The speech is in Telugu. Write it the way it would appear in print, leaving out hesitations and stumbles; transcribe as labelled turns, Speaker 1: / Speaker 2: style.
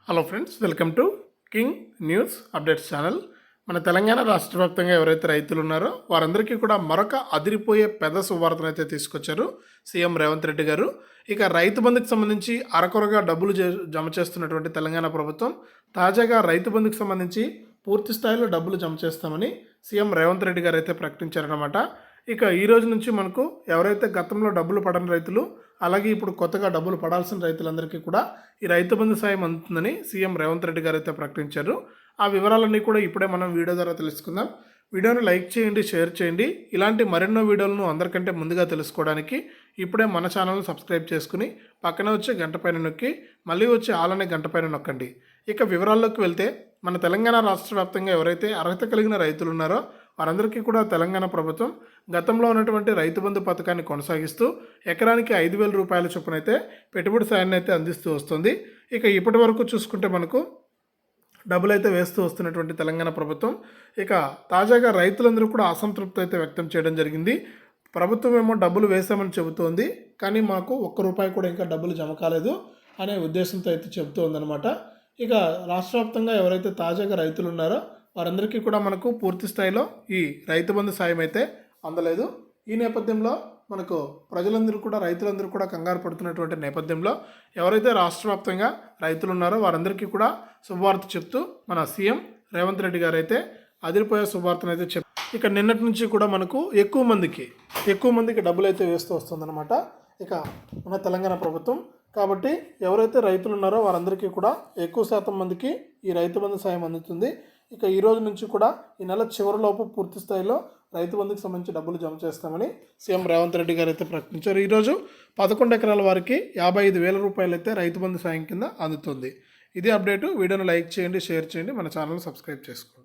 Speaker 1: Hello friends, welcome to king news updates channel. మన తెలంగాణ రాష్ట్ర వ్యాప్తంగా ఎవరైతే రైతులు ఉన్నారో వారందరికీ కూడా మరొక అదిరిపోయే పెద్ద శుభవార్తను అయితే తీసుకొచ్చారు సీఎం రేవంత్ రెడ్డి గారు. ఇక రైతు బంధుకు సంబంధించి అరకొరగా డబ్బులు జమ చేస్తున్నటువంటి తెలంగాణ ప్రభుత్వం తాజాగా రైతు బంధుకు సంబంధించి పూర్తి స్థాయిలో డబ్బులు జమ చేస్తామని సీఎం రేవంత్ రెడ్డి గారు అయితే ప్రకటించారన్నమాట. ఇక ఈ రోజు నుంచి మనకు ఎవరైతే గతంలో డబ్బులు పడని రైతులు, అలాగే ఇప్పుడు కొత్తగా డబ్బులు పడాల్సిన రైతులందరికీ కూడా ఈ రైతు బంధు సాయం అందుతుందని సీఎం రేవంత్ రెడ్డి గారు అయితే ప్రకటించారు. ఆ వివరాలన్నీ కూడా ఇప్పుడే మనం వీడియో ద్వారా తెలుసుకుందాం. వీడియోని లైక్ చేయండి, షేర్ చేయండి. ఇలాంటి మరెన్నో వీడియోలను అందరికంటే ముందుగా తెలుసుకోవడానికి ఇప్పుడే మన ఛానల్ని సబ్స్క్రైబ్ చేసుకుని పక్కనే వచ్చే గంట పైన నొక్కి మళ్ళీ వచ్చే ఆల్ అనే గంట పైన నొక్కండి. ఇక వివరాల్లోకి వెళ్తే, మన తెలంగాణ రాష్ట్ర వ్యాప్తంగా ఎవరైతే అర్హత కలిగిన రైతులు ఉన్నారో వారందరికీ కూడా తెలంగాణ ప్రభుత్వం గతంలో ఉన్నటువంటి రైతు బంధు పథకాన్ని కొనసాగిస్తూ ఎకరానికి 5,000 రూపాయల చొప్పున అయితే పెట్టుబడి సాయాన్ని అయితే అందిస్తూ వస్తుంది. ఇక ఇప్పటి వరకు చూసుకుంటే మనకు డబ్బులు అయితే వేస్తూ వస్తున్నటువంటి తెలంగాణ ప్రభుత్వం ఇక తాజాగా రైతులందరూ కూడా అసంతృప్తి అయితే వ్యక్తం చేయడం జరిగింది. ప్రభుత్వం ఏమో డబ్బులు వేసామని చెబుతోంది, కానీ మాకు ₹1 కూడా ఇంకా డబ్బులు జమ కాలేదు అనే ఉద్దేశంతో అయితే చెబుతూ ఉందన్నమాట. ఇక రాష్ట్ర వ్యాప్తంగా ఎవరైతే తాజాగా రైతులు ఉన్నారో వారందరికీ కూడా మనకు పూర్తి స్థాయిలో ఈ రైతు బంధు సాయం అయితే అందలేదు. ఈ నేపథ్యంలో మనకు ప్రజలందరూ కూడా, రైతులందరూ కూడా కంగారు పడుతున్నటువంటి నేపథ్యంలో ఎవరైతే రాష్ట్ర వ్యాప్తంగా రైతులు ఉన్నారో వారందరికీ కూడా శుభవార్త చెప్తూ మన సీఎం రేవంత్ రెడ్డి గారు అయితే అదిరిపోయే శుభవార్తను అయితే చెప్పారు. ఇక నిన్నటి నుంచి కూడా మనకు ఎక్కువ మందికి డబ్బులు అయితే వేస్తూ వస్తుందన్నమాట ఇక మన తెలంగాణ ప్రభుత్వం. కాబట్టి ఎవరైతే రైతులు ఉన్నారో వారందరికీ కూడా ఎక్కువ శాతం మందికి ఈ రైతు బంధు సాయం అందుతుంది. ఇక ఈ రోజు నుంచి కూడా ఈ నెల చివరిలోపు పూర్తి స్థాయిలో రైతు బంధుకు సంబంధించి డబ్బులు జమ చేస్తామని సీఎం రేవంత్ రెడ్డి గారు అయితే ప్రకటించారు. ఈరోజు 11 ఎకరాల వారికి 55,000 రూపాయలు అయితే రైతు బంధు సాయం కింద అందుతుంది. ఇది అప్డేటు. వీడియోను లైక్ చేయండి, షేర్ చేయండి, మన ఛానల్ని సబ్స్క్రైబ్ చేసుకోండి.